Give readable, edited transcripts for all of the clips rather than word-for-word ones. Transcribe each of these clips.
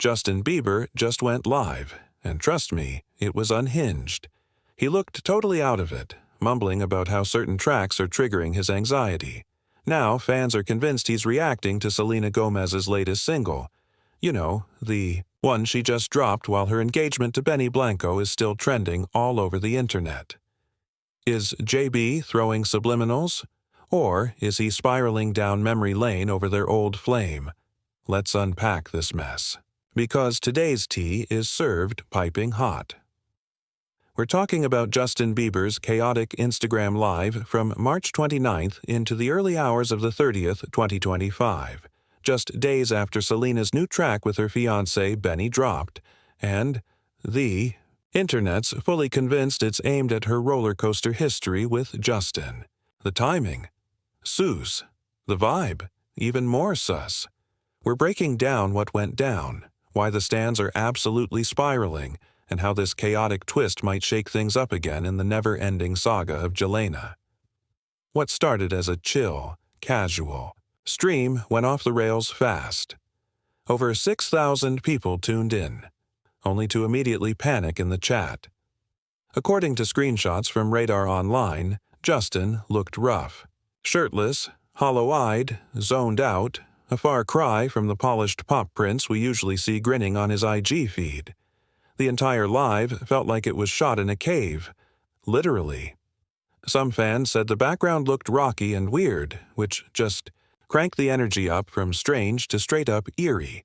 Justin Bieber just went live, and trust me, it was unhinged. He looked totally out of it, mumbling about how certain tracks are triggering his anxiety. Now fans are convinced he's reacting to Selena Gomez's latest single. You know, the one she just dropped while her engagement to Benny Blanco is still trending all over the internet. Is JB throwing subliminals? Or is he spiraling down memory lane over their old flame? Let's unpack this mess, because today's tea is served piping hot. We're talking about Justin Bieber's chaotic Instagram Live from March 29th into the early hours of the 30th, 2025, just days after Selena's new track with her fiancé Benny dropped, and the internet's fully convinced it's aimed at her roller coaster history with Justin. The timing, sus. The vibe, even more sus. We're breaking down what went down, why the stands are absolutely spiraling, and how this chaotic twist might shake things up again in the never-ending saga of Selena. What started as a chill, casual stream went off the rails fast. Over 6,000 people tuned in, only to immediately panic in the chat. According to screenshots from Radar Online, Justin looked rough. Shirtless, hollow-eyed, zoned out, a far cry from the polished pop prince we usually see grinning on his IG feed. The entire live felt like it was shot in a cave, literally. Some fans said the background looked rocky and weird, which just cranked the energy up from strange to straight-up eerie.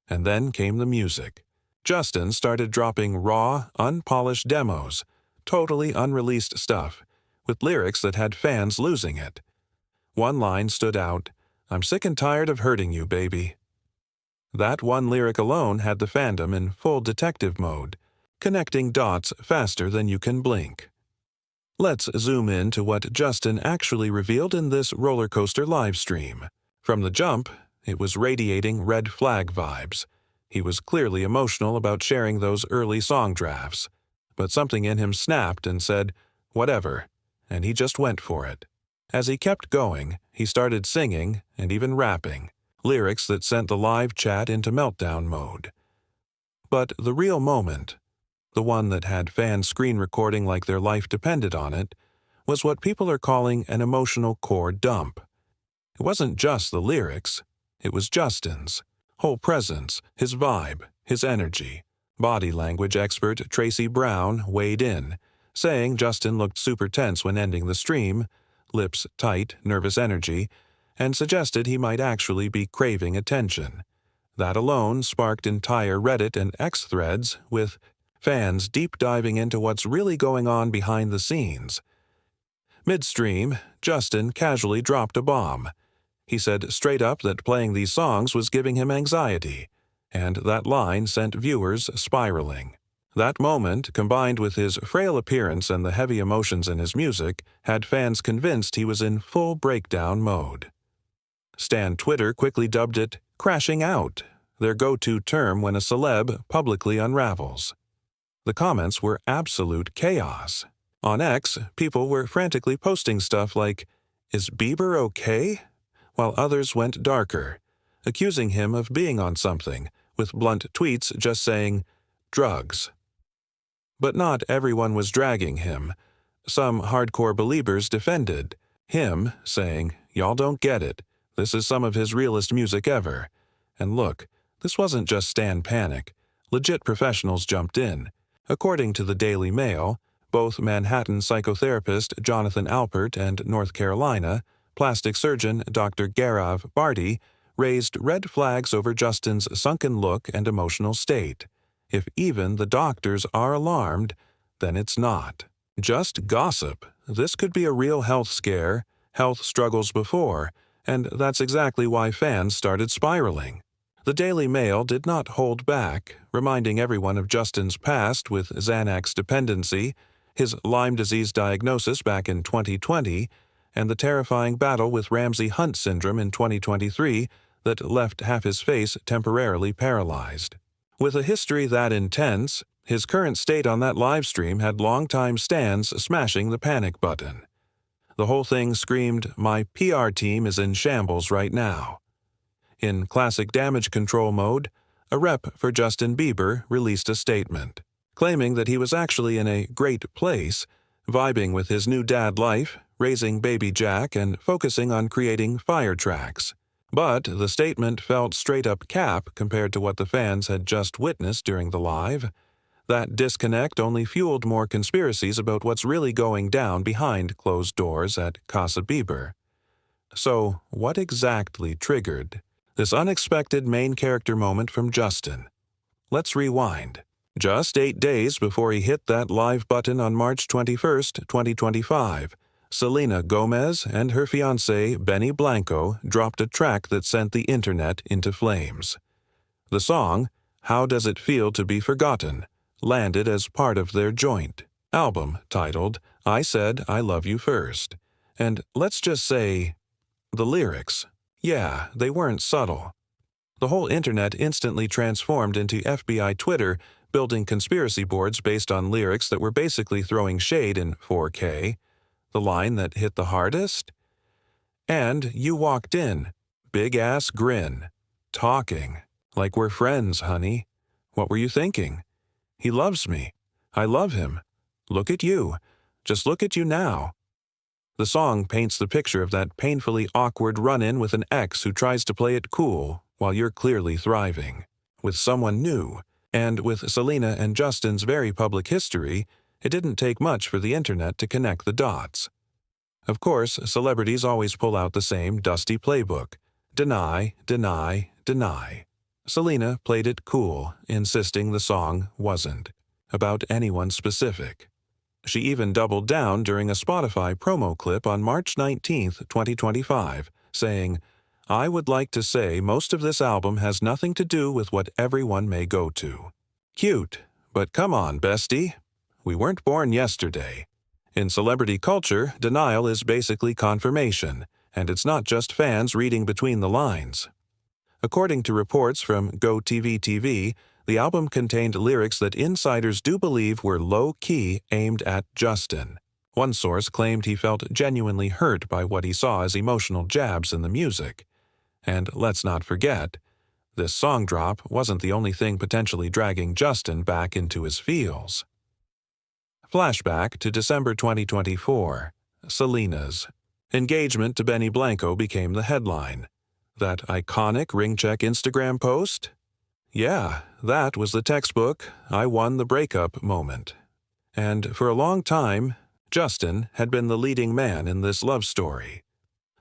And then came the music. Justin started dropping raw, unpolished demos, totally unreleased stuff, with lyrics that had fans losing it. One line stood out, "I'm sick and tired of hurting you, baby." That one lyric alone had the fandom in full detective mode, connecting dots faster than you can blink. Let's zoom in to what Justin actually revealed in this roller coaster livestream. From the jump, it was radiating red flag vibes. He was clearly emotional about sharing those early song drafts, but something in him snapped and said, "Whatever," and he just went for it. As he kept going, he started singing and even rapping, lyrics that sent the live chat into meltdown mode. But the real moment, the one that had fans screen recording like their life depended on it, was what people are calling an emotional core dump. It wasn't just the lyrics, it was Justin's whole presence, his vibe, his energy. Body language expert Tracy Brown weighed in, saying Justin looked super tense when ending the stream, lips tight, nervous energy, and suggested he might actually be craving attention. That alone sparked entire Reddit and X threads, with fans deep diving into what's really going on behind the scenes. Midstream, Justin casually dropped a bomb. He said straight up that playing these songs was giving him anxiety, and that line sent viewers spiraling. That moment, combined with his frail appearance and the heavy emotions in his music, had fans convinced he was in full breakdown mode. Stan Twitter quickly dubbed it crashing out, their go-to term when a celeb publicly unravels. The comments were absolute chaos. On X, people were frantically posting stuff like, "Is Bieber okay?" while others went darker, accusing him of being on something, with blunt tweets just saying, "drugs." But not everyone was dragging him. Some hardcore believers defended him, saying, "Y'all don't get it. This is some of his realest music ever." And look, this wasn't just Stan panic. Legit professionals jumped in. According to the Daily Mail, both Manhattan psychotherapist Jonathan Alpert and North Carolina plastic surgeon Dr. Gaurav Bharti raised red flags over Justin's sunken look and emotional state. If even the doctors are alarmed, then it's not just gossip. This could be a real health scare, health struggles before, and that's exactly why fans started spiraling. The Daily Mail did not hold back, reminding everyone of Justin's past with Xanax dependency, his Lyme disease diagnosis back in 2020, and the terrifying battle with Ramsay Hunt syndrome in 2023 that left half his face temporarily paralyzed. With a history that intense, his current state on that livestream had longtime stans smashing the panic button. The whole thing screamed, "My PR team is in shambles right now." In classic damage control mode, a rep for Justin Bieber released a statement, claiming that he was actually in a great place, vibing with his new dad life, raising baby Jack, and focusing on creating fire tracks. But the statement felt straight up cap compared to what the fans had just witnessed during the live. That disconnect only fueled more conspiracies about what's really going down behind closed doors at Casa Bieber. So, what exactly triggered this unexpected main character moment from Justin? Let's rewind. Just 8 days before he hit that live button on March 21st, 2025, Selena Gomez and her fiancé Benny Blanco dropped a track that sent the internet into flames. The song, How Does It Feel to Be Forgotten, landed as part of their joint album titled I Said I Love You First. And let's just say, the lyrics, yeah, they weren't subtle. The whole internet instantly transformed into FBI Twitter, building conspiracy boards based on lyrics that were basically throwing shade in 4K. The line that hit the hardest? And you walked in, big-ass grin, talking, like we're friends, honey. What were you thinking? He loves me. I love him. Look at you. Just look at you now. The song paints the picture of that painfully awkward run-in with an ex who tries to play it cool while you're clearly thriving, with someone new. And with Selena and Justin's very public history, it didn't take much for the internet to connect the dots. Of course, celebrities always pull out the same dusty playbook. Deny, deny, deny. Selena played it cool, insisting the song wasn't about anyone specific. She even doubled down during a Spotify promo clip on March 19, 2025, saying, I would like to say most of this album has nothing to do with what everyone may go to. Cute, but come on, bestie. We weren't born yesterday. In celebrity culture, denial is basically confirmation, and it's not just fans reading between the lines. According to reports from GoTV, the album contained lyrics that insiders do believe were low-key aimed at Justin. One source claimed he felt genuinely hurt by what he saw as emotional jabs in the music. And let's not forget, this song drop wasn't the only thing potentially dragging Justin back into his feels. Flashback to December 2024. Selena's engagement to Benny Blanco became the headline. That iconic ring check Instagram post? Yeah, that was the textbook I won the breakup moment. And for a long time, Justin had been the leading man in this love story.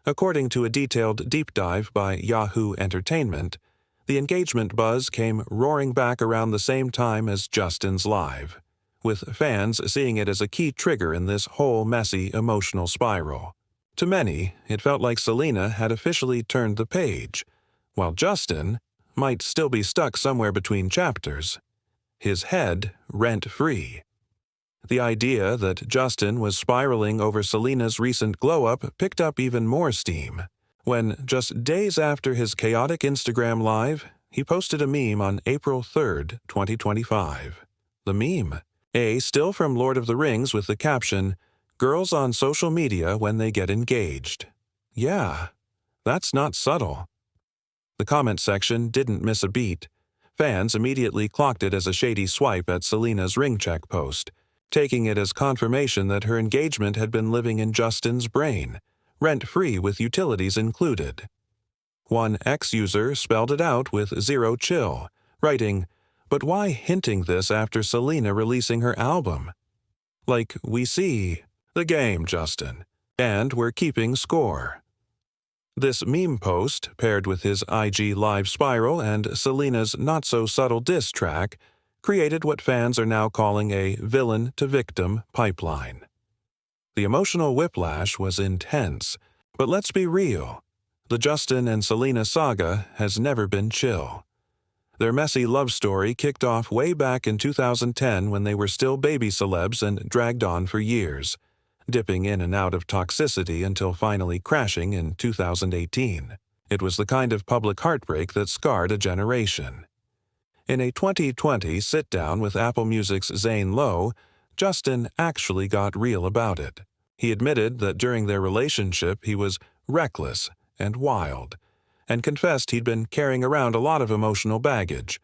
According to a detailed deep dive by Yahoo Entertainment, the engagement buzz came roaring back around the same time as Justin's live, with fans seeing it as a key trigger in this whole messy emotional spiral. To many, it felt like Selena had officially turned the page, while Justin might still be stuck somewhere between chapters, his head rent-free. The idea that Justin was spiraling over Selena's recent glow-up picked up even more steam, when, just days after his chaotic Instagram live, he posted a meme on April 3, 2025. The meme, a still from Lord of the Rings with the caption, Girls on social media when they get engaged. Yeah, that's not subtle. The comment section didn't miss a beat. Fans immediately clocked it as a shady swipe at Selena's ring check post, taking it as confirmation that her engagement had been living in Justin's brain, rent-free with utilities included. One ex-user spelled it out with zero chill, writing, "But why hinting this after Selena releasing her album? Like, we see the game, Justin, and we're keeping score." This meme post, paired with his IG live spiral and Selena's not-so-subtle diss track, created what fans are now calling a villain-to-victim pipeline. The emotional whiplash was intense, but let's be real. The Justin and Selena saga has never been chill. Their messy love story kicked off way back in 2010 when they were still baby celebs and dragged on for years, dipping in and out of toxicity until finally crashing in 2018. It was the kind of public heartbreak that scarred a generation. In a 2020 sit-down with Apple Music's Zane Lowe, Justin actually got real about it. He admitted that during their relationship he was reckless and wild, and confessed he'd been carrying around a lot of emotional baggage,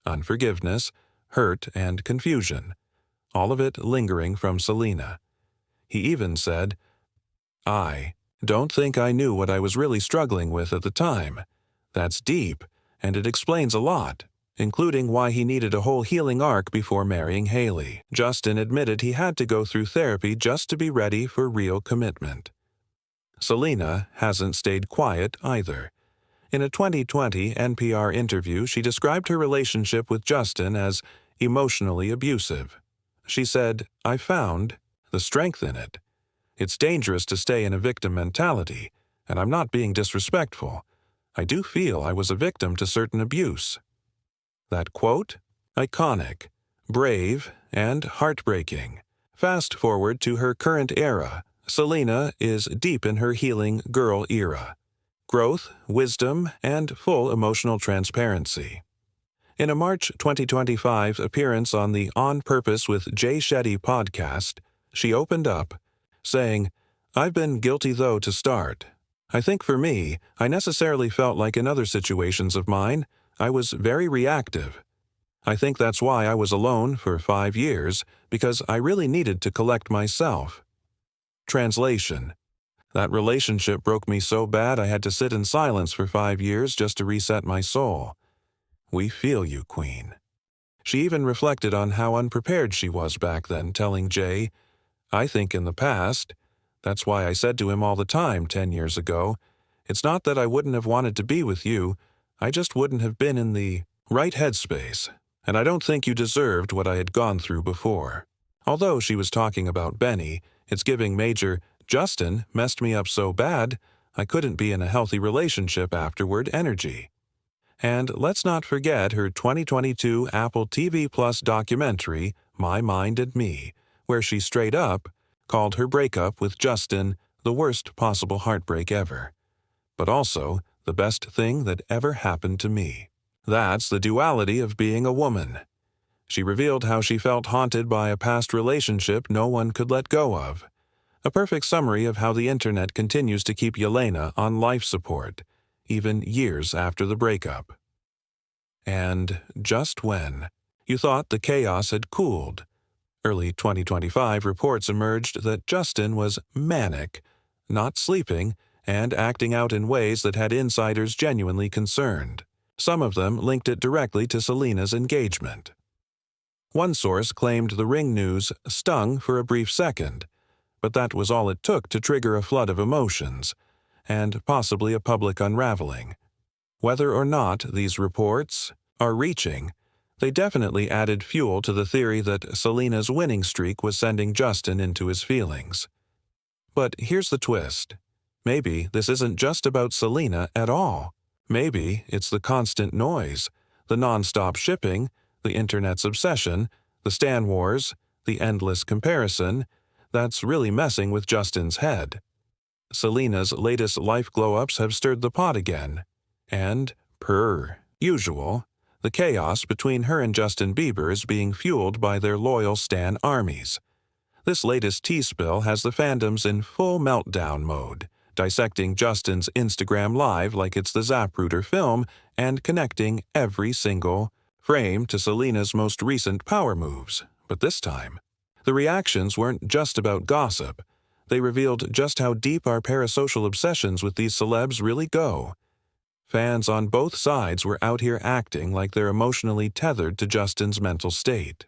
unforgiveness, hurt, and confusion, all of it lingering from Selena. He even said, "I don't think I knew what I was really struggling with at the time. That's deep, and it explains a lot, including why he needed a whole healing arc before marrying Haley." Justin admitted he had to go through therapy just to be ready for real commitment. Selena hasn't stayed quiet either. In a 2020 NPR interview, she described her relationship with Justin as emotionally abusive. She said, "I found the strength in it. It's dangerous to stay in a victim mentality, and I'm not being disrespectful. I do feel I was a victim to certain abuse." That quote? Iconic, brave, and heartbreaking. Fast forward to her current era. Selena is deep in her healing girl era. Growth, wisdom, and full emotional transparency. In a March 2025 appearance on the On Purpose with Jay Shetty podcast, she opened up, saying, "I've been guilty though to start. I think for me, I necessarily felt like in other situations of mine, I was very reactive. I think that's why I was alone for 5 years, because I really needed to collect myself." Translation: That relationship broke me so bad I had to sit in silence for 5 years just to reset my soul. We feel you, Queen. She even reflected on how unprepared she was back then, telling Jay, "I think in the past, that's why I said to him all the time 10 years ago, it's not that I wouldn't have wanted to be with you, I just wouldn't have been in the right headspace, and I don't think you deserved what I had gone through before." Although she was talking about Benny, it's giving major "Justin messed me up so bad, I couldn't be in a healthy relationship afterward" energy. And let's not forget her 2022 Apple TV Plus documentary, My Mind and Me, where she straight up called her breakup with Justin the worst possible heartbreak ever, but also the best thing that ever happened to me. That's the duality of being a woman. She revealed how she felt haunted by a past relationship no one could let go of. A perfect summary of how the internet continues to keep Yelena on life support, even years after the breakup. And just when you thought the chaos had cooled, early 2025 reports emerged that Justin was manic, not sleeping, and acting out in ways that had insiders genuinely concerned. Some of them linked it directly to Selena's engagement. One source claimed the ring news stung for a brief second, but that was all it took to trigger a flood of emotions, and possibly a public unraveling. Whether or not these reports are reaching, they definitely added fuel to the theory that Selena's winning streak was sending Justin into his feelings. But here's the twist. Maybe this isn't just about Selena at all. Maybe it's the constant noise, the non-stop shipping, the internet's obsession, the Stan Wars, the endless comparison, that's really messing with Justin's head. Selena's latest life glow-ups have stirred the pot again. And, per usual, the chaos between her and Justin Bieber is being fueled by their loyal stan armies. This latest tea spill has the fandoms in full meltdown mode, dissecting Justin's Instagram Live like it's the Zapruder film and connecting every single frame to Selena's most recent power moves. But this time, the reactions weren't just about gossip. They revealed just how deep our parasocial obsessions with these celebs really go. Fans on both sides were out here acting like they're emotionally tethered to Justin's mental state.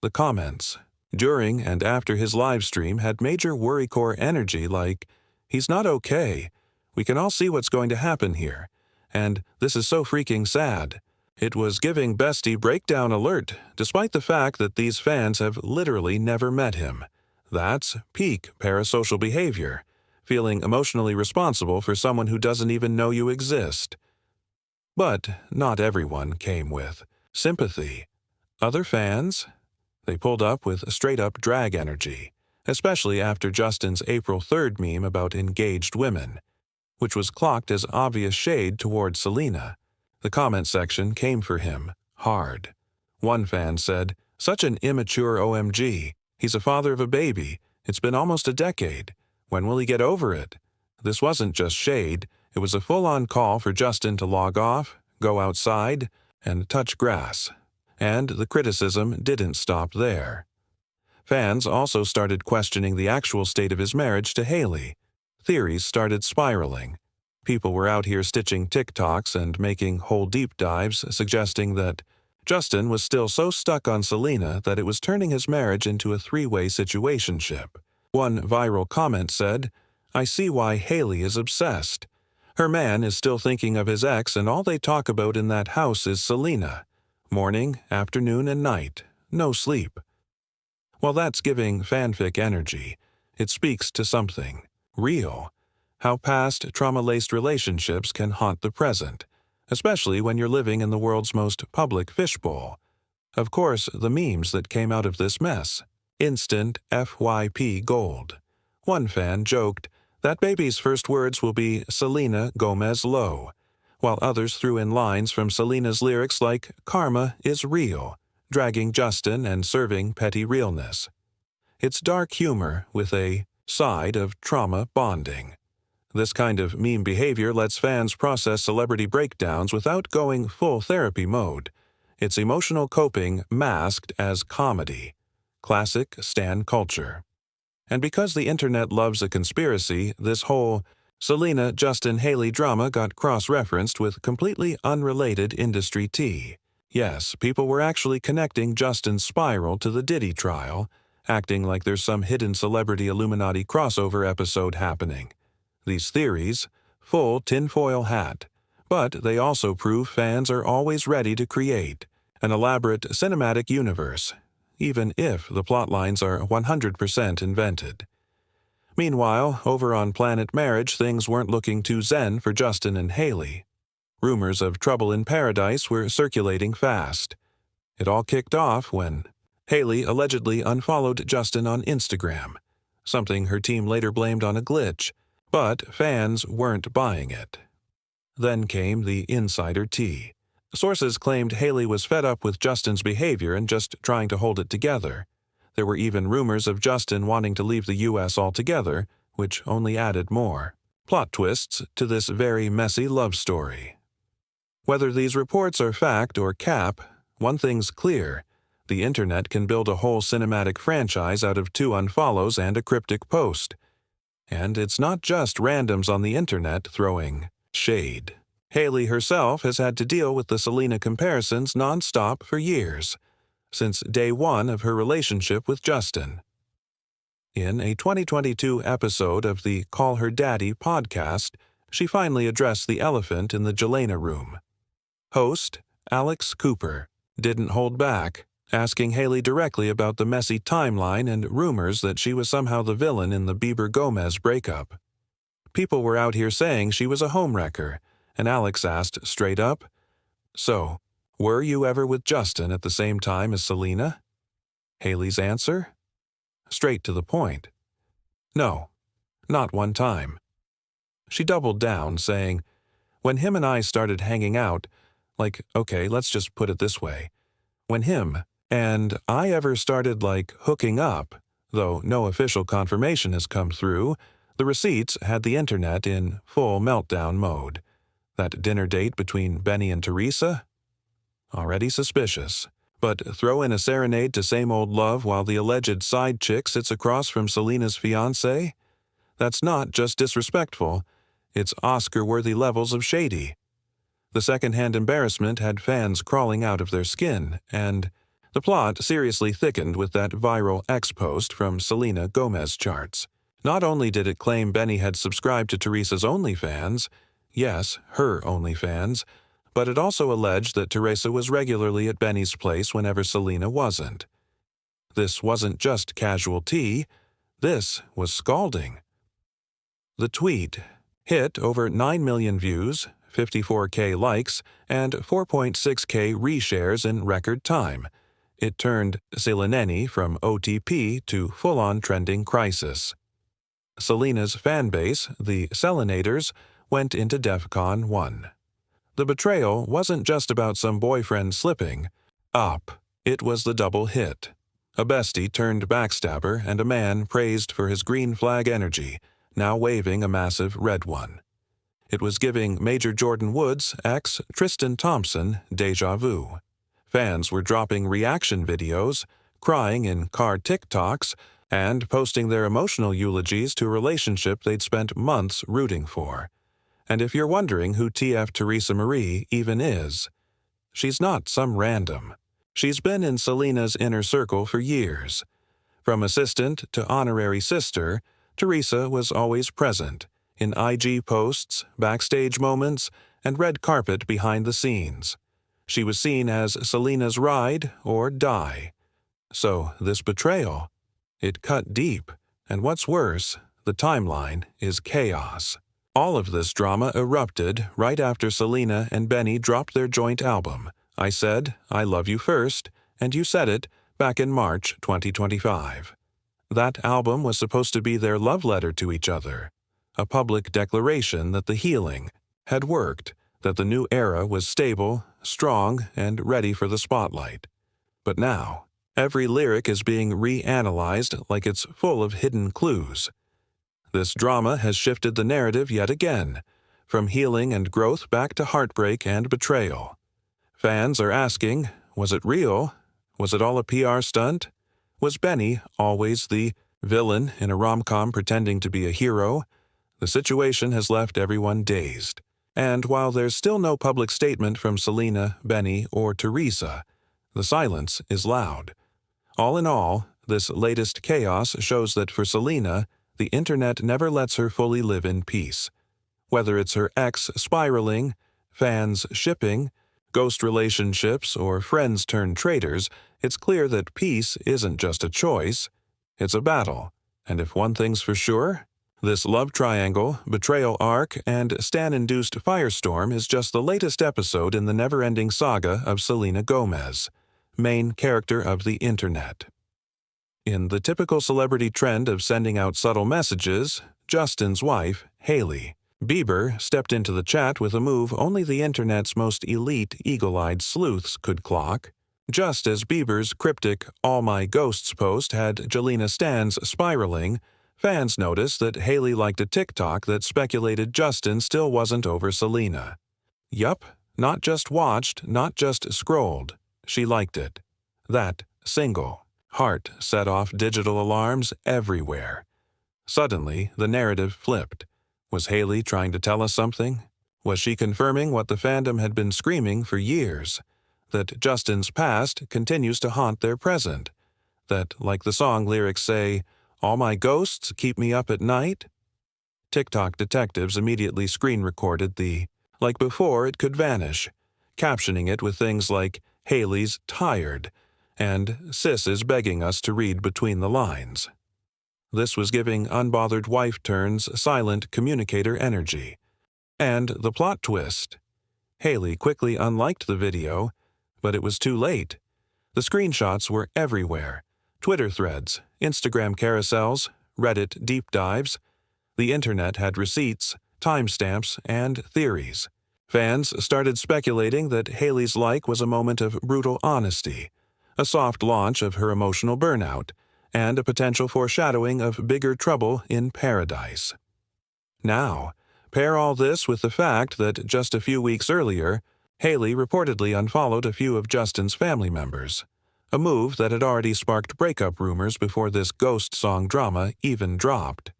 The comments during and after his live stream had major worrycore energy like, "He's not okay. We can all see what's going to happen here. And this is so freaking sad." It was giving bestie breakdown alert, despite the fact that these fans have literally never met him. That's peak parasocial behavior, feeling emotionally responsible for someone who doesn't even know you exist. But not everyone came with sympathy. Other fans? They pulled up with straight-up drag energy, especially after Justin's April 3rd meme about engaged women, which was clocked as obvious shade towards Selena. The comment section came for him, hard. One fan said, "Such an immature OMG. He's a father of a baby. It's been almost a decade. When will he get over it?" This wasn't just shade. It was a full-on call for Justin to log off, go outside, and touch grass. And the criticism didn't stop there. Fans also started questioning the actual state of his marriage to Hailey. Theories started spiraling. People were out here stitching TikToks and making whole deep dives suggesting that Justin was still so stuck on Selena that it was turning his marriage into a three-way situationship. One viral comment said, "I see why Hailey is obsessed. Her man is still thinking of his ex and all they talk about in that house is Selena. Morning, afternoon, and night. No sleep." While that's giving fanfic energy, it speaks to something real. How past trauma-laced relationships can haunt the present, especially when you're living in the world's most public fishbowl. Of course, the memes that came out of this mess. Instant FYP gold. One fan joked, "That baby's first words will be Selena Gomez Low," while others threw in lines from Selena's lyrics like "Karma is real," dragging Justin and serving petty realness. It's dark humor with a side of trauma bonding. This kind of meme behavior lets fans process celebrity breakdowns without going full therapy mode. It's emotional coping masked as comedy. Classic stan culture. And because the internet loves a conspiracy, this whole Selena-Justin-Hailey drama got cross-referenced with completely unrelated industry tea. Yes, people were actually connecting Justin's spiral to the Diddy trial, acting like there's some hidden celebrity Illuminati crossover episode happening. These theories, full tinfoil hat, but they also prove fans are always ready to create an elaborate cinematic universe, even if the plotlines are 100% invented. Meanwhile, over on Planet Marriage, things weren't looking too zen for Justin and Hailey. Rumors of trouble in paradise were circulating fast. It all kicked off when Hailey allegedly unfollowed Justin on Instagram, something her team later blamed on a glitch, but fans weren't buying it. Then came the insider tea. Sources claimed Hailey was fed up with Justin's behavior and just trying to hold it together. There were even rumors of Justin wanting to leave the U.S. altogether, which only added more plot twists to this very messy love story. Whether these reports are fact or cap, one thing's clear: the internet can build a whole cinematic franchise out of 2 unfollows and a cryptic post. And it's not just randoms on the internet throwing shade. Hailey herself has had to deal with the Selena comparisons nonstop for years, since day one of her relationship with Justin. In a 2022 episode of the Call Her Daddy podcast, she finally addressed the elephant in the Selena room. Host, Alex Cooper, didn't hold back, asking Hailey directly about the messy timeline and rumors that she was somehow the villain in the Bieber-Gomez breakup. People were out here saying she was a homewrecker, and Alex asked straight up, "So, were you ever with Justin at the same time as Selena?" Hailey's answer? Straight to the point. "No, not one time." She doubled down, saying, "When him and I started hanging out, okay, let's just put it this way. When him and I ever started hooking up, though no official confirmation has come through, the receipts had the internet in full meltdown mode. That dinner date between Benny and Teresa? Already suspicious. But throw in a serenade to same old love while the alleged side chick sits across from Selena's fiancé? That's not just disrespectful, it's Oscar-worthy levels of shady. The second-hand embarrassment had fans crawling out of their skin, and the plot seriously thickened with that viral X post from Selena Gomez charts. Not only did it claim Benny had subscribed to Teresa's OnlyFans, yes, her OnlyFans, but it also alleged that Teresa was regularly at Benny's place whenever Selena wasn't. This wasn't just casual tea, this was scalding. The tweet hit over 9 million views, 54K likes, and 4.6K reshares in record time. It turned Selena from OTP to full-on trending crisis. Selena's fanbase, the Selenators, went into DEFCON 1. The betrayal wasn't just about some boyfriend slipping up. It was the double hit. A bestie turned backstabber and a man praised for his green flag energy, now waving a massive red one. It was giving Major Jordan Woods' ex Tristan Thompson deja vu. Fans were dropping reaction videos, crying in car TikToks, and posting their emotional eulogies to a relationship they'd spent months rooting for. And if you're wondering who TF Teresa Marie even is, she's not some random. She's been in Selena's inner circle for years. From assistant to honorary sister, Teresa was always present, in IG posts, backstage moments, and red carpet behind the scenes. She was seen as Selena's ride or die. So this betrayal, it cut deep, and what's worse, the timeline is chaos. All of this drama erupted right after Selena and Benny dropped their joint album, I Said, I Love You First, and You Said It, back in March 2025. That album was supposed to be their love letter to each other, a public declaration that the healing had worked, that the new era was stable, strong, and ready for the spotlight. But now, every lyric is being reanalyzed like it's full of hidden clues. This drama has shifted the narrative yet again, from healing and growth back to heartbreak and betrayal. Fans are asking, was it real? Was it all a PR stunt? Was Benny always the villain in a rom-com pretending to be a hero? The situation has left everyone dazed. And while there's still no public statement from Selena, Benny, or Teresa, the silence is loud. All in all, this latest chaos shows that for Selena, the internet never lets her fully live in peace. Whether it's her ex spiraling, fans shipping, ghost relationships, or friends turned traitors, it's clear that peace isn't just a choice, it's a battle. And if one thing's for sure, this love triangle, betrayal arc, and stan-induced firestorm is just the latest episode in the never-ending saga of Selena Gomez, main character of the internet. In the typical celebrity trend of sending out subtle messages, Justin's wife, Hailey Bieber, stepped into the chat with a move only the internet's most elite eagle-eyed sleuths could clock. Just as Bieber's cryptic "All My Ghosts" post had Jelena stans spiraling, fans noticed that Hailey liked a TikTok that speculated Justin still wasn't over Selena. Yup, not just watched, not just scrolled. She liked it. That single heart set off digital alarms everywhere. Suddenly, the narrative flipped. Was Hailey trying to tell us something? Was she confirming what the fandom had been screaming for years? That Justin's past continues to haunt their present? That, like the song lyrics say, "All my ghosts keep me up at night"? TikTok detectives immediately screen-recorded the "like before it could vanish," captioning it with things like "Hailey's tired" and "Sis is begging us to read between the lines." This was giving unbothered wife turns silent communicator energy. And the plot twist. Hailey quickly unliked the video, but it was too late. The screenshots were everywhere. Twitter threads, Instagram carousels, Reddit deep dives. The internet had receipts, timestamps, and theories. Fans started speculating that Hailey's like was a moment of brutal honesty, a soft launch of her emotional burnout, and a potential foreshadowing of bigger trouble in paradise. Now, pair all this with the fact that just a few weeks earlier, Hailey reportedly unfollowed a few of Justin's family members, a move that had already sparked breakup rumors before this ghost song drama even dropped.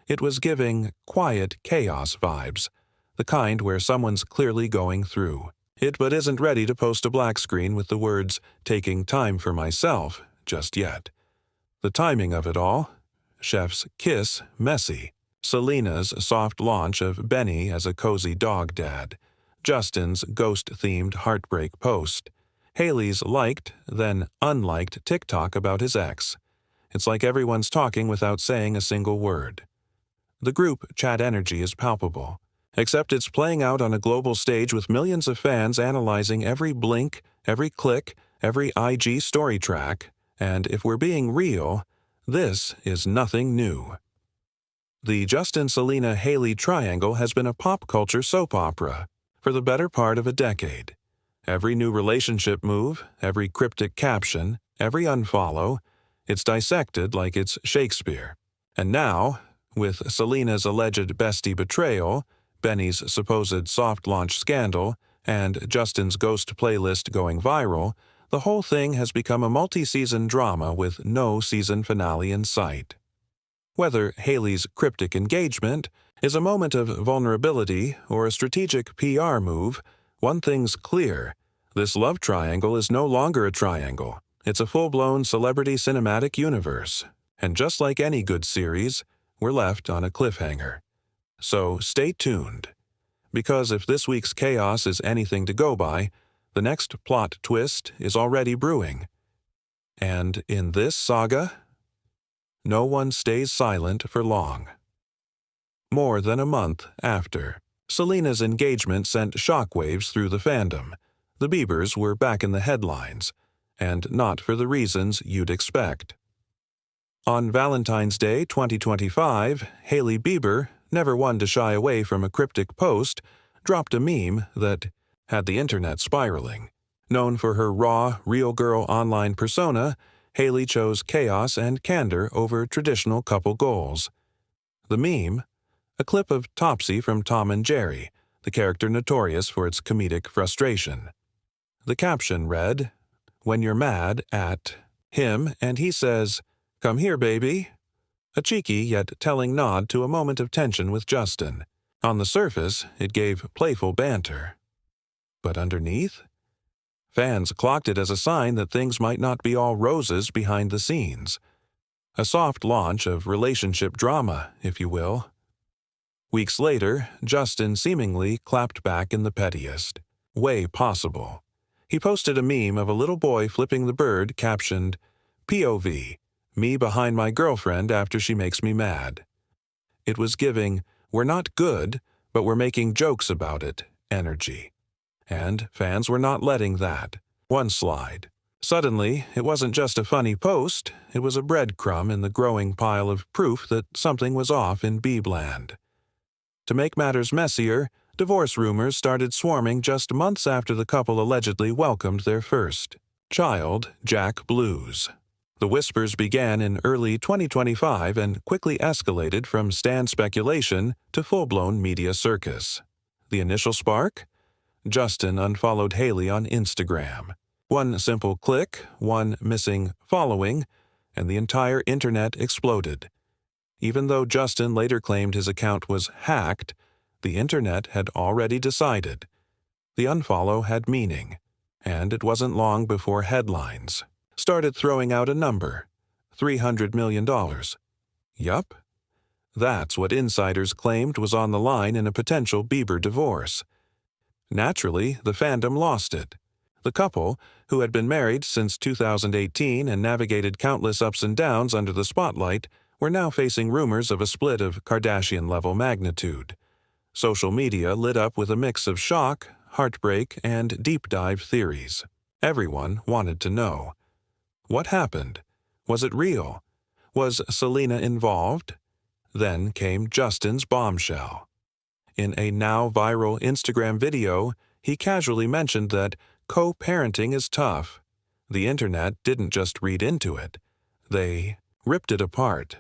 It was giving quiet chaos vibes, the kind where someone's clearly going through it but isn't ready to post a black screen with the words "taking time for myself" just yet. The timing of it all, Chef's kiss messy, Selena's soft launch of Benny as a cozy dog dad, Justin's ghost-themed heartbreak post, Hailey's liked, then unliked TikTok about his ex. It's like everyone's talking without saying a single word. The group chat energy is palpable, except it's playing out on a global stage with millions of fans analyzing every blink, every click, every IG story track, and if we're being real, this is nothing new. The Justin-Selena-Hailey triangle has been a pop culture soap opera for the better part of a decade. Every new relationship move, every cryptic caption, every unfollow, it's dissected like it's Shakespeare. And now, with Selena's alleged bestie betrayal, Benny's supposed soft launch scandal, and Justin's ghost playlist going viral, the whole thing has become a multi-season drama with no season finale in sight. Whether Hailey's cryptic engagement is a moment of vulnerability or a strategic PR move, one thing's clear: this love triangle is no longer a triangle. It's a full-blown celebrity cinematic universe. And just like any good series, we're left on a cliffhanger. So stay tuned, because if this week's chaos is anything to go by, the next plot twist is already brewing. And in this saga, no one stays silent for long. More than a month after, Selena's engagement sent shockwaves through the fandom. The Biebers were back in the headlines, and not for the reasons you'd expect. On Valentine's Day 2025, Hailey Bieber, never one to shy away from a cryptic post, dropped a meme that had the internet spiraling. Known for her raw, real girl online persona, Hailey chose chaos and candor over traditional couple goals. The meme? A clip of Topsy from Tom and Jerry, the character notorious for its comedic frustration. The caption read, "When you're mad at him and he says, 'Come here, baby.'" A cheeky yet telling nod to a moment of tension with Justin. On the surface, it gave playful banter. But underneath? Fans clocked it as a sign that things might not be all roses behind the scenes. A soft launch of relationship drama, if you will. Weeks later, Justin seemingly clapped back in the pettiest way possible. He posted a meme of a little boy flipping the bird captioned, "POV, me behind my girlfriend after she makes me mad." It was giving, "We're not good, but we're making jokes about it" energy. And fans were not letting that one slide. Suddenly, it wasn't just a funny post, it was a breadcrumb in the growing pile of proof that something was off in Biebland. To make matters messier, divorce rumors started swarming just months after the couple allegedly welcomed their first child, Jack Blues. The whispers began in early 2025 and quickly escalated from stan speculation to full-blown media circus. The initial spark? Justin unfollowed Hailey on Instagram. One simple click, one missing following, and the entire internet exploded. Even though Justin later claimed his account was hacked, the internet had already decided. The unfollow had meaning, and it wasn't long before headlines started throwing out a number: $300 million. Yup. That's what insiders claimed was on the line in a potential Bieber divorce. Naturally, the fandom lost it. The couple, who had been married since 2018 and navigated countless ups and downs under the spotlight, were now facing rumors of a split of Kardashian-level magnitude. Social media lit up with a mix of shock, heartbreak, and deep-dive theories. Everyone wanted to know. What happened? Was it real? Was Selena involved? Then came Justin's bombshell. In a now viral Instagram video, he casually mentioned that co-parenting is tough. The internet didn't just read into it. They ripped it apart.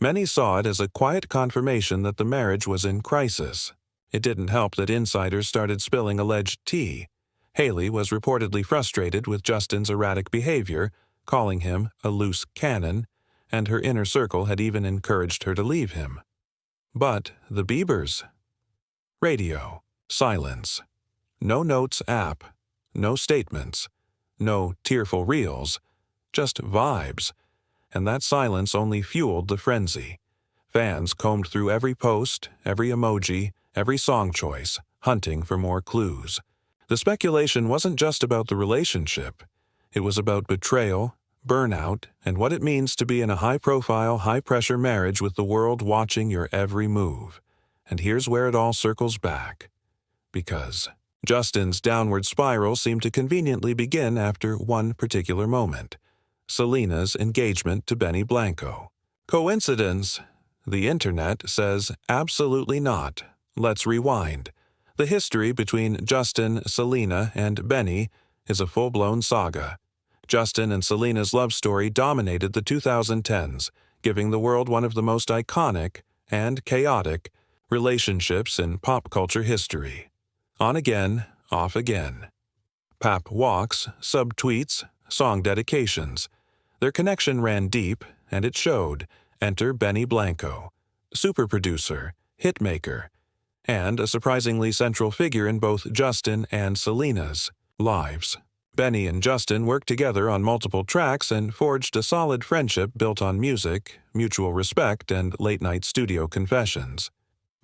Many saw it as a quiet confirmation that the marriage was in crisis. It didn't help that insiders started spilling alleged tea. Hailey was reportedly frustrated with Justin's erratic behavior, calling him a loose cannon, and her inner circle had even encouraged her to leave him. But the Biebers? Radio. Silence. No notes app. No statements. No tearful reels. Just vibes. And that silence only fueled the frenzy. Fans combed through every post, every emoji, every song choice, hunting for more clues. The speculation wasn't just about the relationship. It was about betrayal, burnout, and what it means to be in a high-profile, high-pressure marriage with the world watching your every move. And here's where it all circles back. Because Justin's downward spiral seemed to conveniently begin after one particular moment: Selena's engagement to Benny Blanco. Coincidence? The internet says absolutely not. Let's rewind. The history between Justin, Selena, and Benny is a full-blown saga. Justin and Selena's love story dominated the 2010s, giving the world one of the most iconic and chaotic relationships in pop culture history. On again, off again. Pap walks, sub-tweets, song dedications. Their connection ran deep, and it showed. Enter Benny Blanco, super producer, hitmaker, and a surprisingly central figure in both Justin and Selena's lives. Benny and Justin worked together on multiple tracks and forged a solid friendship built on music, mutual respect, and late-night studio confessions.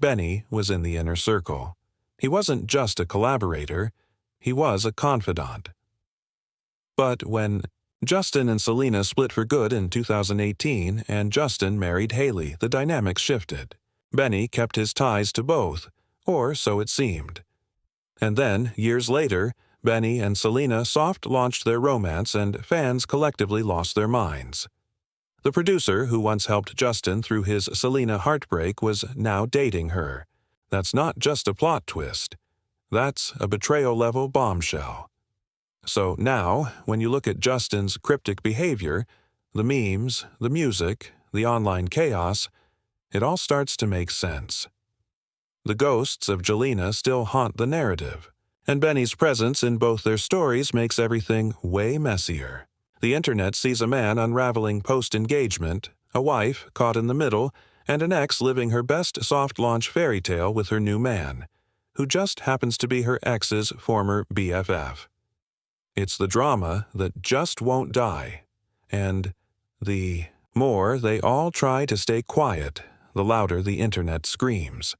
Benny was in the inner circle. He wasn't just a collaborator, he was a confidant. But when Justin and Selena split for good in 2018 and Justin married Haley, the dynamics shifted. Benny kept his ties to both, or so it seemed. And then, years later, Benny and Selena soft-launched their romance and fans collectively lost their minds. The producer who once helped Justin through his Selena heartbreak was now dating her. That's not just a plot twist. That's a betrayal-level bombshell. So now, when you look at Justin's cryptic behavior, the memes, the music, the online chaos, it all starts to make sense. The ghosts of Jelena still haunt the narrative, and Benny's presence in both their stories makes everything way messier. The internet sees a man unraveling post-engagement, a wife caught in the middle, and an ex living her best soft-launch fairy tale with her new man, who just happens to be her ex's former BFF. It's the drama that just won't die, and the more they all try to stay quiet, the louder the internet screams.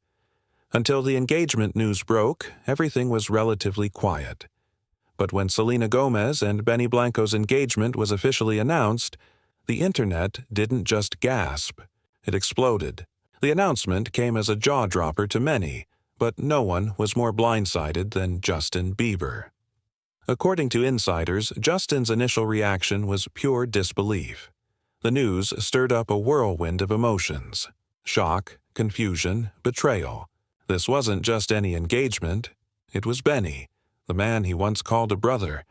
Until the engagement news broke, everything was relatively quiet. But when Selena Gomez and Benny Blanco's engagement was officially announced, the internet didn't just gasp, it exploded. The announcement came as a jaw-dropper to many, but no one was more blindsided than Justin Bieber. According to insiders, Justin's initial reaction was pure disbelief. The news stirred up a whirlwind of emotions: shock, confusion, betrayal. This wasn't just any engagement. It was Benny, the man he once called a brother,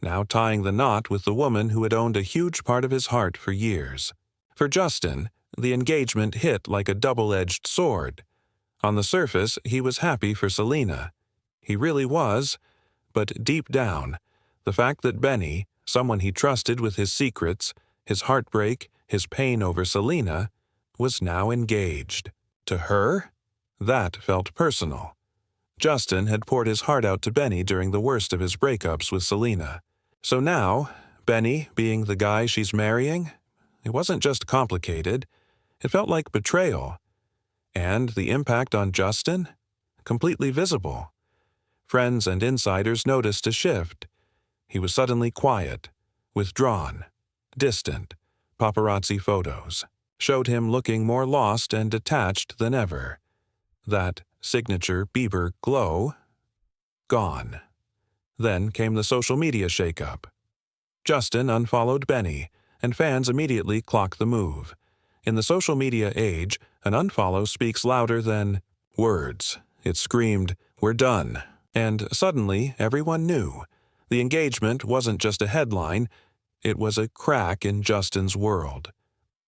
now tying the knot with the woman who had owned a huge part of his heart for years. For Justin, the engagement hit like a double-edged sword. On the surface, he was happy for Selena. He really was, but deep down, the fact that Benny, someone he trusted with his secrets, his heartbreak, his pain over Selena, was now engaged. To her? That felt personal. Justin had poured his heart out to Benny during the worst of his breakups with Selena. So now, Benny being the guy she's marrying, it wasn't just complicated, it felt like betrayal. And the impact on Justin? Completely visible. Friends and insiders noticed a shift. He was suddenly quiet, withdrawn, distant. Paparazzi photos showed him looking more lost and detached than ever. That signature Bieber glow, gone. Then came the social media shakeup. Justin unfollowed Benny, and fans immediately clocked the move. In the social media age, an unfollow speaks louder than words. It screamed, "We're done." And suddenly, everyone knew. The engagement wasn't just a headline, it was a crack in Justin's world.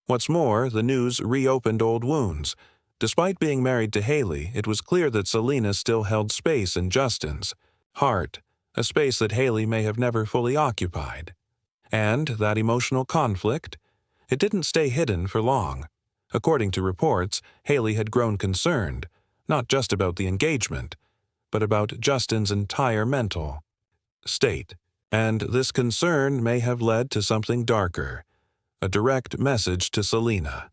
What's more, the news reopened old wounds. Despite being married to Haley, it was clear that Selena still held space in Justin's heart, a space that Haley may have never fully occupied. And that emotional conflict? It didn't stay hidden for long. According to reports, Haley had grown concerned, not just about the engagement, but about Justin's entire mental state. And this concern may have led to something darker, a direct message to Selena.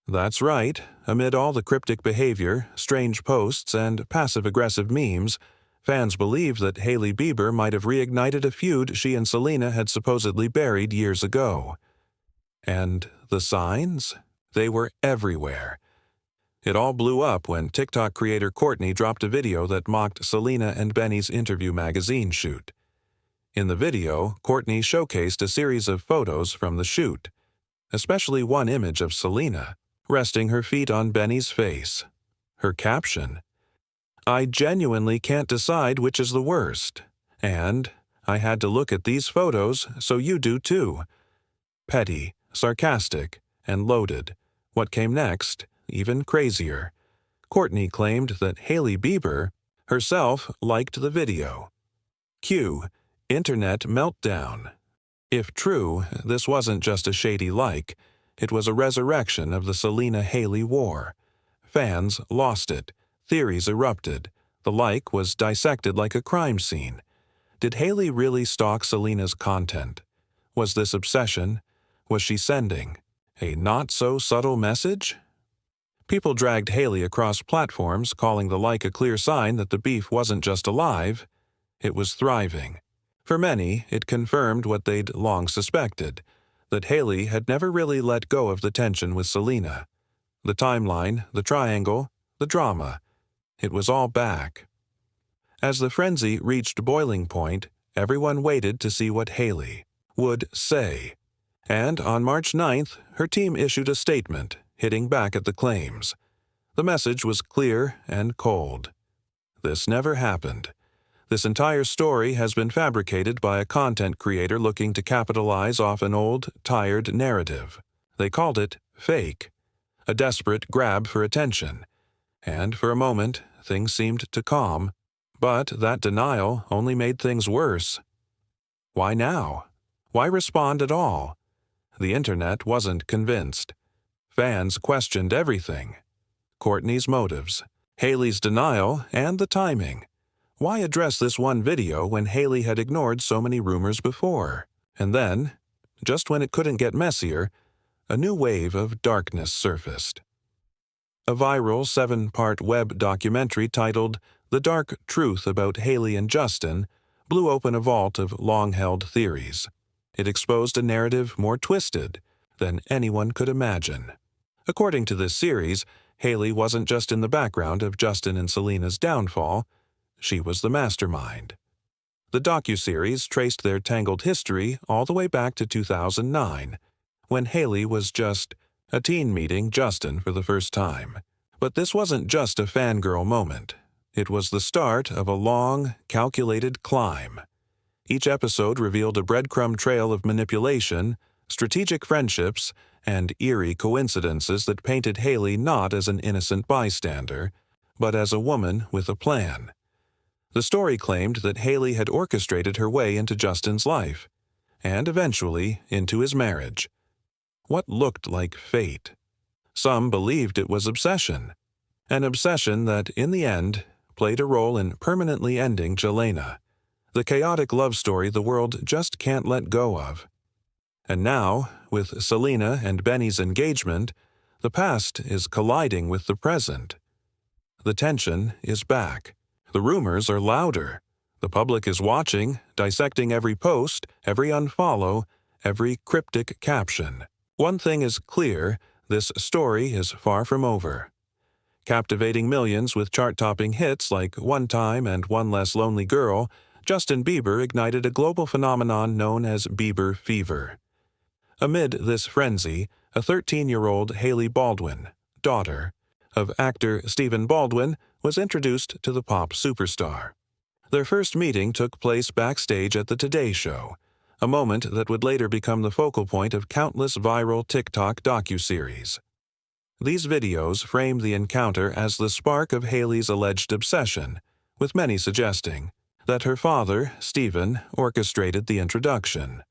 That's right, amid all the cryptic behavior, strange posts, and passive-aggressive memes, fans believed that Hailey Bieber might have reignited a feud she and Selena had supposedly buried years ago. And the signs? They were everywhere. It all blew up when TikTok creator Courtney dropped a video that mocked Selena and Benny's interview magazine shoot. In the video, Courtney showcased a series of photos from the shoot, especially one image of Selena, resting her feet on Benny's face. Her caption, "I genuinely can't decide which is the worst, and I had to look at these photos, so you do too." Petty, sarcastic, and loaded. What came next? Even crazier. Courtney claimed that Hailey Bieber, herself liked the video. Q. Internet meltdown. If true, this wasn't just a shady like, it was a resurrection of the Selena-Haley war. Fans lost it. Theories erupted. The like was dissected like a crime scene. Did Haley really stalk Selena's content? Was this obsession? Was she sending a not-so-subtle message? People dragged Haley across platforms, calling the like a clear sign that the beef wasn't just alive, it was thriving. For many, it confirmed what they'd long suspected, that Haley had never really let go of the tension with Selena. The timeline, the triangle, the drama. It was all back. As the frenzy reached boiling point, everyone waited to see what Haley would say. And on March 9th, her team issued a statement, hitting back at the claims. The message was clear and cold. This never happened. This entire story has been fabricated by a content creator looking to capitalize off an old, tired narrative. They called it fake, a desperate grab for attention. And for a moment, things seemed to calm. But that denial only made things worse. Why now? Why respond at all? The internet wasn't convinced. Fans questioned everything. Courtney's motives, Haley's denial, and the timing. Why address this one video when Haley had ignored so many rumors before? And then, just when it couldn't get messier, a new wave of darkness surfaced. A viral 7-part web documentary titled The Dark Truth About Haley and Justin blew open a vault of long-held theories. It exposed a narrative more twisted than anyone could imagine. According to this series, Haley wasn't just in the background of Justin and Selena's downfall, she was the mastermind. The docuseries traced their tangled history all the way back to 2009, when Haley was just a teen meeting Justin for the first time. But this wasn't just a fangirl moment. It was the start of a long, calculated climb. Each episode revealed a breadcrumb trail of manipulation, strategic friendships, and eerie coincidences that painted Haley not as an innocent bystander, but as a woman with a plan. The story claimed that Haley had orchestrated her way into Justin's life, and eventually into his marriage. What looked like fate? Some believed it was obsession, an obsession that, in the end, played a role in permanently ending Selena, the chaotic love story the world just can't let go of. And now, with Selena and Benny's engagement, the past is colliding with the present. The tension is back. The rumors are louder. The public is watching, dissecting every post, every unfollow, every cryptic caption. One thing is clear, this story is far from over. Captivating millions with chart-topping hits like One Time and One Less Lonely Girl, Justin Bieber ignited a global phenomenon known as Bieber fever. Amid this frenzy, a 13-year-old Haley Baldwin, daughter of actor Stephen Baldwin, was introduced to the pop superstar. Their first meeting took place backstage at the Today Show, a moment that would later become the focal point of countless viral TikTok docuseries. These videos frame the encounter as the spark of Haley's alleged obsession, with many suggesting that her father, Stephen, orchestrated the introduction.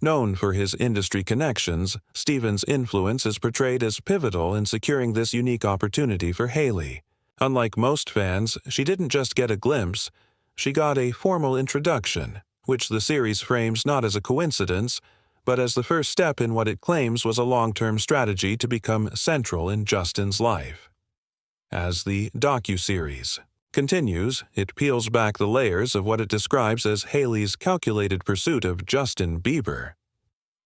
Known for his industry connections, Stephen's influence is portrayed as pivotal in securing this unique opportunity for Haley. Unlike most fans, she didn't just get a glimpse, she got a formal introduction, which the series frames not as a coincidence, but as the first step in what it claims was a long-term strategy to become central in Justin's life. As the docuseries continues, it peels back the layers of what it describes as Haley's calculated pursuit of Justin Bieber.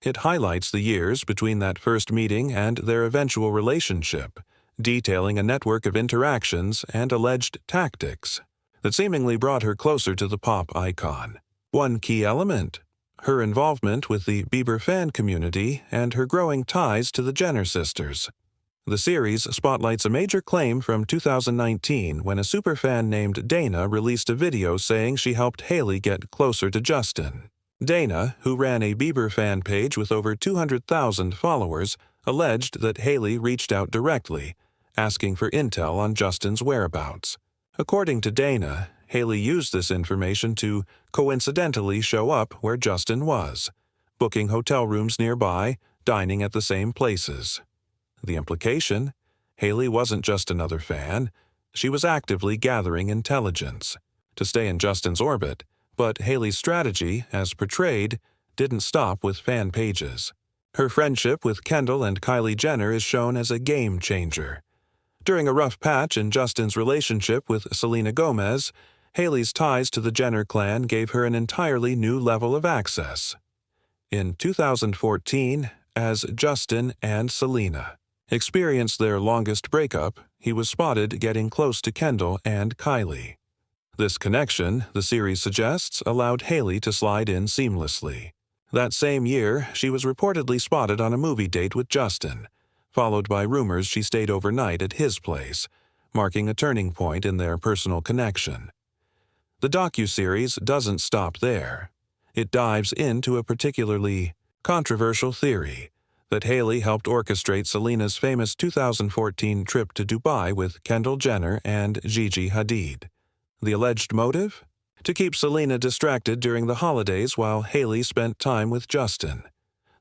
It highlights the years between that first meeting and their eventual relationship, detailing a network of interactions and alleged tactics that seemingly brought her closer to the pop icon. One key element: her involvement with the Bieber fan community and her growing ties to the Jenner sisters. The series spotlights a major claim from 2019 when a superfan named Dana released a video saying she helped Haley get closer to Justin. Dana, who ran a Bieber fan page with over 200,000 followers, alleged that Haley reached out directly, asking for intel on Justin's whereabouts. According to Dana, Haley used this information to coincidentally show up where Justin was, booking hotel rooms nearby, dining at the same places. The implication? Haley wasn't just another fan. She was actively gathering intelligence to stay in Justin's orbit, but Haley's strategy, as portrayed, didn't stop with fan pages. Her friendship with Kendall and Kylie Jenner is shown as a game changer. During a rough patch in Justin's relationship with Selena Gomez, Haley's ties to the Jenner clan gave her an entirely new level of access. In 2014, as Justin and Selena experienced their longest breakup, he was spotted getting close to Kendall and Kylie. This connection, the series suggests, allowed Haley to slide in seamlessly. That same year, she was reportedly spotted on a movie date with Justin, followed by rumors she stayed overnight at his place, marking a turning point in their personal connection. The docuseries doesn't stop there. It dives into a particularly controversial theory that Haley helped orchestrate Selena's famous 2014 trip to Dubai with Kendall Jenner and Gigi Hadid. The alleged motive? To keep Selena distracted during the holidays while Haley spent time with Justin.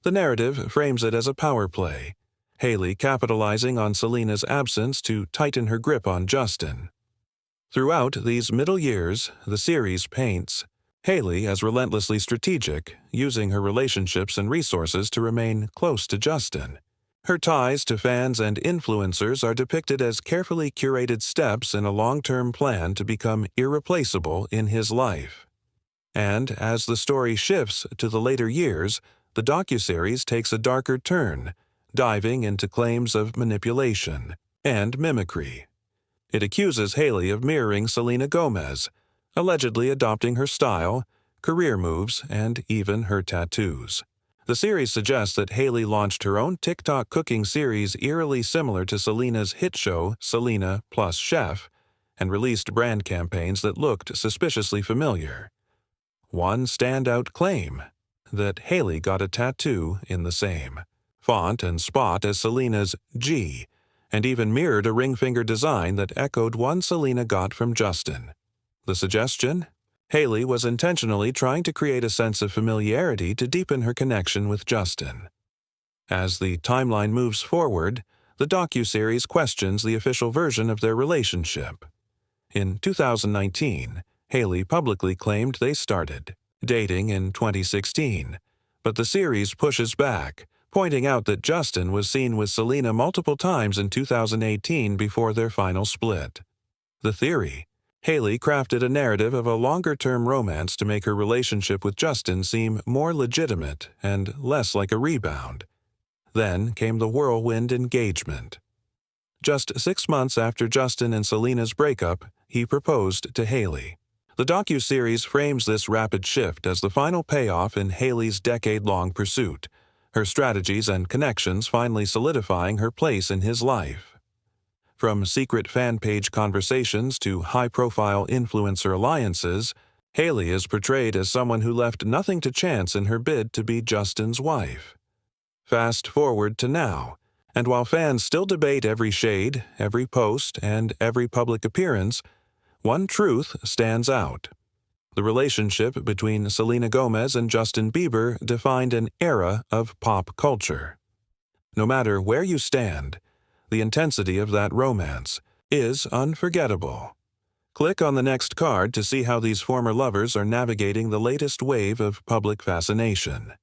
The narrative frames it as a power play, Haley capitalizing on Selena's absence to tighten her grip on Justin. Throughout these middle years, the series paints Haley as relentlessly strategic, using her relationships and resources to remain close to Justin. Her ties to fans and influencers are depicted as carefully curated steps in a long-term plan to become irreplaceable in his life. And as the story shifts to the later years, the docuseries takes a darker turn, diving into claims of manipulation and mimicry. It accuses Haley of mirroring Selena Gomez, allegedly adopting her style, career moves, and even her tattoos. The series suggests that Haley launched her own TikTok cooking series eerily similar to Selena's hit show Selena Plus Chef, and released brand campaigns that looked suspiciously familiar. One standout claim: that Haley got a tattoo in the same font and spot as Selena's G, and even mirrored a ring finger design that echoed one Selena got from Justin. The suggestion? Haley was intentionally trying to create a sense of familiarity to deepen her connection with Justin. As the timeline moves forward, the docuseries questions the official version of their relationship. In 2019, Haley publicly claimed they started dating in 2016, but the series pushes back, pointing out that Justin was seen with Selena multiple times in 2018 before their final split. The theory? Haley crafted a narrative of a longer-term romance to make her relationship with Justin seem more legitimate and less like a rebound. Then came the whirlwind engagement. Just 6 months after Justin and Selena's breakup, he proposed to Haley. The docuseries frames this rapid shift as the final payoff in Haley's decade-long pursuit, her strategies and connections finally solidifying her place in his life. From secret fan page conversations to high-profile influencer alliances, Haley is portrayed as someone who left nothing to chance in her bid to be Justin's wife. Fast forward to now, and while fans still debate every shade, every post, and every public appearance, one truth stands out. The relationship between Selena Gomez and Justin Bieber defined an era of pop culture. No matter where you stand, the intensity of that romance is unforgettable. Click on the next card to see how these former lovers are navigating the latest wave of public fascination.